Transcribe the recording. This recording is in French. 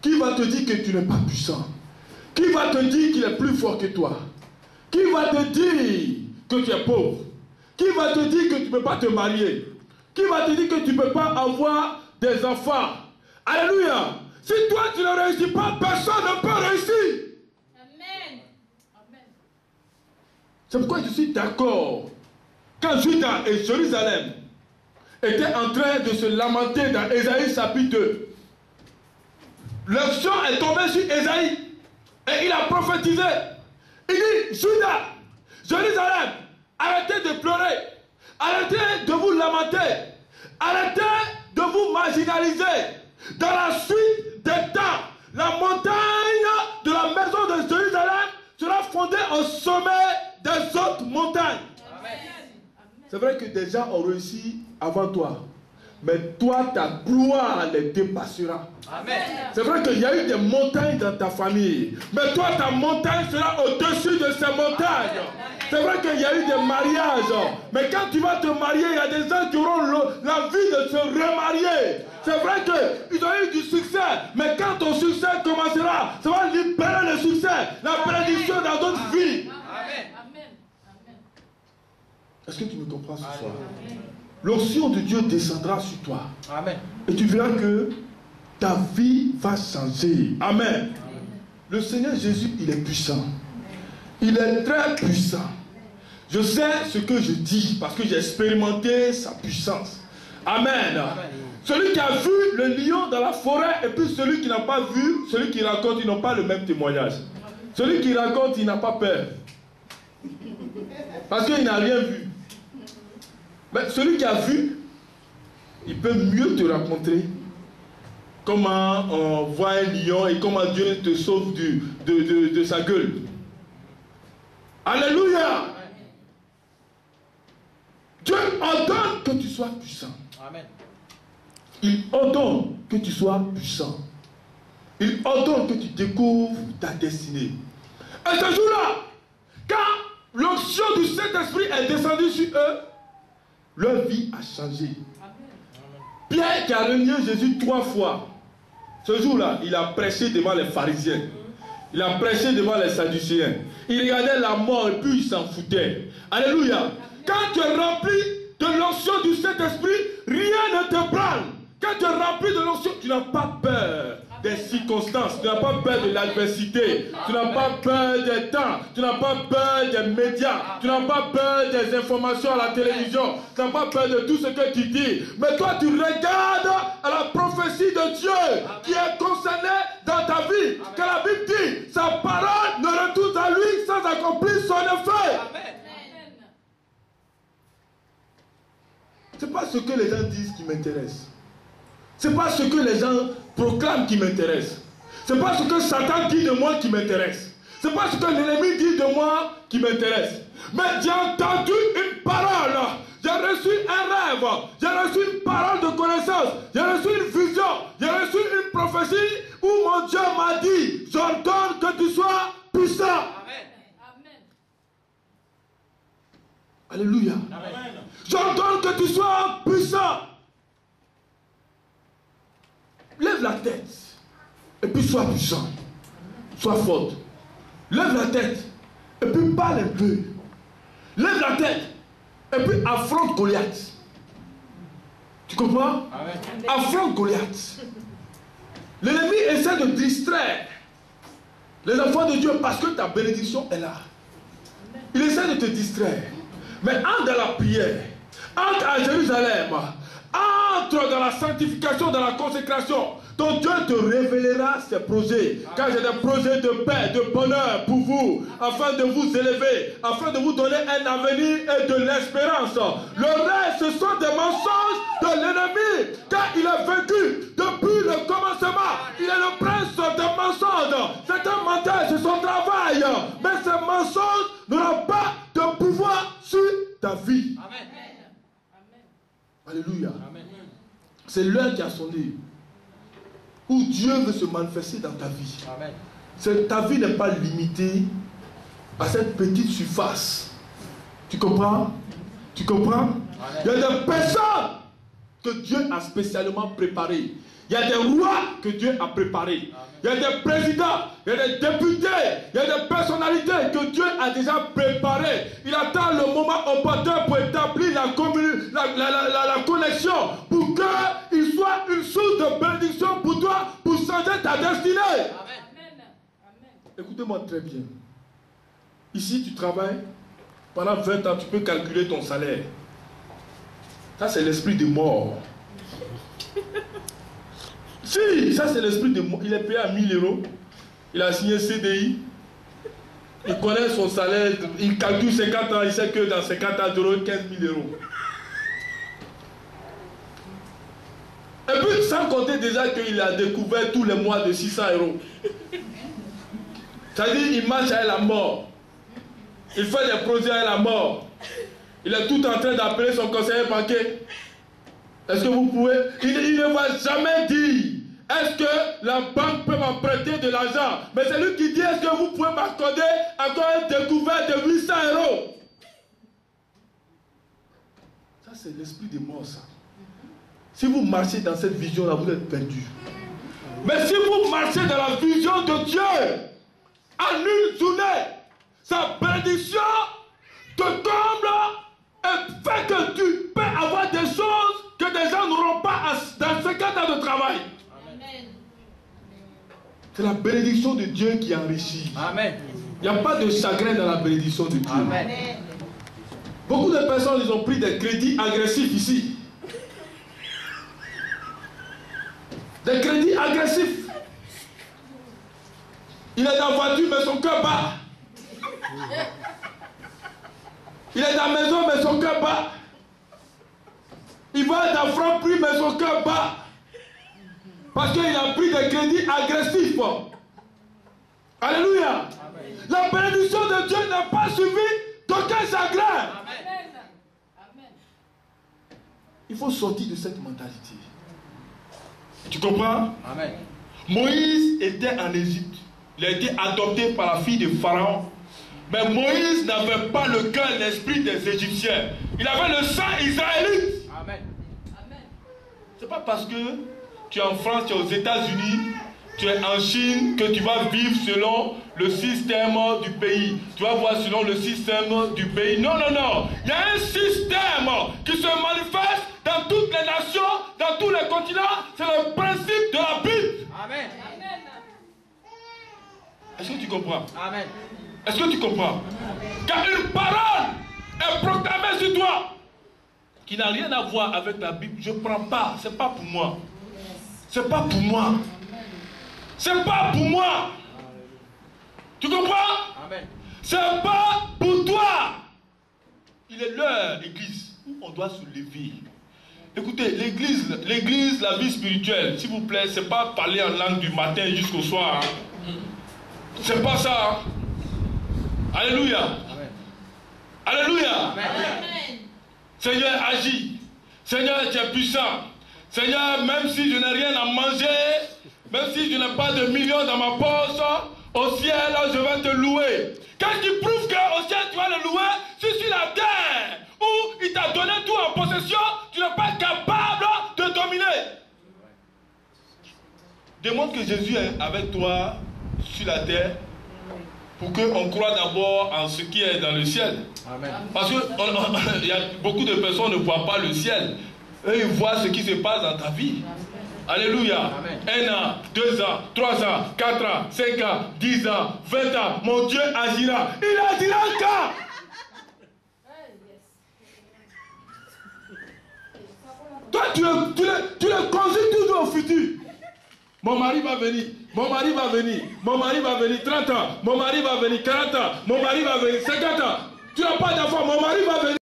Qui va te dire que tu n'es pas puissant? Qui va te dire qu'il est plus fort que toi? Qui va te dire que tu es pauvre? Qui va te dire que tu ne peux pas te marier? Qui va te dire que tu ne peux pas avoir des enfants? Alléluia! Si toi tu ne réussis pas, personne ne peut réussir. Amen. Amen. C'est pourquoi je suis d'accord. Quand Juda et Jérusalem étaient en train de se lamenter dans Ésaïe chapitre 2, l'onction est tombée sur Ésaïe et il a prophétisé. Il dit, Juda, Jérusalem, arrêtez de pleurer, arrêtez de vous lamenter, arrêtez de vous marginaliser. Dans la suite des temps, la montagne de la maison de Jérusalem sera fondée au sommet des autres montagnes. C'est vrai que des gens ont réussi avant toi. Mais toi, ta gloire les dépassera. C'est vrai qu'il y a eu des montagnes dans ta famille. Mais toi, ta montagne sera au-dessus de ces montagnes. C'est vrai qu'il y a eu des mariages. Mais quand tu vas te marier, il y a des gens qui auront l'envie de se remarier. C'est vrai qu'ils ont eu du succès. Mais quand ton succès commencera, ça va libérer le succès. La bénédiction dans d'autres vies. Est-ce que tu me comprends ce soir? L'onction de Dieu descendra sur toi. Amen. Et tu verras que ta vie va changer. Amen. Amen. Le Seigneur Jésus, il est puissant. Il est très puissant. Je sais ce que je dis parce que j'ai expérimenté sa puissance. Amen. Amen. Celui qui a vu le lion dans la forêt et puis celui qui n'a pas vu, celui qui raconte, ils n'ont pas le même témoignage. Celui qui raconte, il n'a pas peur. Parce qu'il n'a rien vu. Mais celui qui a vu, il peut mieux te raconter comment on voit un lion et comment Dieu te sauve de sa gueule. Alléluia! Dieu ordonne que tu sois puissant. Amen. Il ordonne que tu sois puissant. Il ordonne que tu découvres ta destinée. Et ce jour-là, quand l'onction du Saint-Esprit est descendue sur eux, leur vie a changé. Amen. Pierre qui a renié Jésus 3 fois, ce jour-là, il a prêché devant les pharisiens. Il a prêché devant les sadducéens. Il regardait la mort et puis il s'en foutait. Alléluia. Quand tu es rempli de l'onction du Saint-Esprit, rien ne te branle. Quand tu es rempli de l'onction, tu n'as pas peur des circonstances, tu n'as pas peur de l'adversité, tu n'as pas peur des temps, tu n'as pas peur des médias, tu n'as pas peur des informations à la télévision, tu n'as pas peur de tout ce que tu dis. Mais toi, tu regardes à la prophétie de Dieu qui est concernée dans ta vie. Car la Bible dit, sa parole ne retourne à lui sans accomplir son effet. Ce n'est pas ce que les gens disent qui m'intéresse. Ce n'est pas ce que les gens proclament qui m'intéresse. Ce n'est pas ce que Satan dit de moi qui m'intéresse. Ce n'est pas ce que l'ennemi dit de moi qui m'intéresse. Mais j'ai entendu une parole. J'ai reçu un rêve. J'ai reçu une parole de connaissance. J'ai reçu une vision. J'ai reçu une prophétie où mon Dieu m'a dit, j'ordonne que tu sois puissant. Amen. Alléluia. J'ordonne que tu sois puissant. Lève la tête et puis sois puissant, sois forte. Lève la tête et puis parle un peu. Lève la tête et puis affronte Goliath. Tu comprends? Amen. Affronte Goliath. L'ennemi essaie de distraire les enfants de Dieu parce que ta bénédiction est là. Il essaie de te distraire. Mais entre dans la prière, entre à Jérusalem, entre dans la sanctification, dans la consécration. Ton Dieu te révélera ses projets. Car j'ai des projets de paix, de bonheur pour vous, afin de vous élever, afin de vous donner un avenir et de l'espérance. Le reste, ce sont des mensonges de l'ennemi, car il est vaincu depuis le commencement. Il est le prince des mensonges. C'est un menteur, c'est son travail. Mais ces mensonges n'auront pas de pouvoir sur ta vie. Amen. Alléluia. C'est l'heure qui a sonné où Dieu veut se manifester dans ta vie. Amen. Ta vie n'est pas limitée à cette petite surface. Tu comprends? Tu comprends? Amen. Il y a des personnes que Dieu a spécialement préparées. Il y a des rois que Dieu a préparés. Il y a des présidents, il y a des députés, il y a des personnalités que Dieu a déjà préparées. Il attend le moment opportun pour établir la connexion, pour qu'il soit une source de bénédiction pour toi, pour changer ta destinée. Amen. Écoutez-moi très bien. Ici, tu travailles, pendant 20 ans, tu peux calculer ton salaire. Ça, c'est l'esprit de mort. Si, ça, c'est l'esprit de mort. Il est payé à 1000 euros. Il a signé CDI. Il connaît son salaire. Il calcule 50 ans. Il sait que dans 50 ans, il aura 15 000 euros. Et puis, sans compter déjà qu'il a découvert tous les mois de 600 euros. C'est-à-dire, il marche à la mort. Il fait des projets à la mort. Il est tout en train d'appeler son conseiller banquier. Est-ce que vous pouvez... Il ne va jamais dire, est-ce que la banque peut m'emprunter de l'argent? Mais c'est lui qui dit, est-ce que vous pouvez m'accorder encore un découvert de 800 euros? Ça, c'est l'esprit de mort, ça. Si vous marchez dans cette vision-là, vous êtes perdu. Mais si vous marchez dans la vision de Dieu, en une journée, sa bénédiction te comble et fait que tu peux avoir des choses que des gens n'auront pas dans 50 ans de travail. Amen. C'est la bénédiction de Dieu qui enrichit. Amen. Il n'y a pas de chagrin dans la bénédiction de Dieu. Amen. Beaucoup de personnes, ils ont pris des crédits agressifs ici. Des crédits agressifs. Il est dans la voiture, mais son cœur bat. Il est dans la maison, mais son cœur bat. Il va dans Franprix, mais son cœur bat. Parce qu'il a pris des crédits agressifs. Alléluia. Amen. La bénédiction de Dieu n'a pas suivi d'aucun chagrin. Amen. Il faut sortir de cette mentalité. Tu comprends? Amen. Moïse était en Égypte. Il a été adopté par la fille de Pharaon. Mais Moïse n'avait pas le cœur, l'esprit des Égyptiens. Il avait le sang israélite. Amen. C'est pas parce que tu es en France, tu es aux États-Unis, tu es en Chine, que tu vas vivre selon le système du pays. Tu vas voir selon le système du pays. Non, non, non. Il y a un système qui se manifeste dans toutes les nations, dans tous les continents. C'est le principe de la Bible. Amen. Est-ce que tu comprends? Amen. Est-ce que tu comprends? Car une parole est proclamée sur toi qui n'a rien à voir avec la Bible. Je ne prends pas. Ce n'est pas pour moi. Ce n'est pas pour moi. Ce n'est pas pour moi. Tu comprends? Amen. Ce n'est pas pour toi. Il est l'heure, l'église, où on doit se lever. Écoutez, l'église, la vie spirituelle, s'il vous plaît, ce n'est pas parler en langue du matin jusqu'au soir. Hein. C'est pas ça. Hein. Alléluia. Amen. Alléluia. Amen. Seigneur, agis. Seigneur, tu es puissant. Seigneur, même si je n'ai rien à manger, même si je n'ai pas de millions dans ma poche, au ciel, je vais te louer. Qu'est-ce qui prouve qu'au ciel, tu vas le louer? Si sur la terre, où il t'a donné tout en possession, tu n'es pas capable de dominer. Demande que Jésus est avec toi sur la terre pour qu'on croie d'abord en ce qui est dans le ciel. Amen. Parce que il y a beaucoup de personnes qui ne voient pas le ciel. Eux, ils voient ce qui se passe dans ta vie. Alléluia. Amen. 1 an, 2 ans, 3 ans, 4 ans, 5 ans, 10 ans, 20 ans. Mon Dieu agira. Il agira quand? Toi, tu le conduis toujours au futur. Mon mari va venir, mon mari va venir, mon mari va venir 30 ans, mon mari va venir 40 ans, mon mari va venir 50 ans. Tu n'as pas d'enfant, mon mari va venir.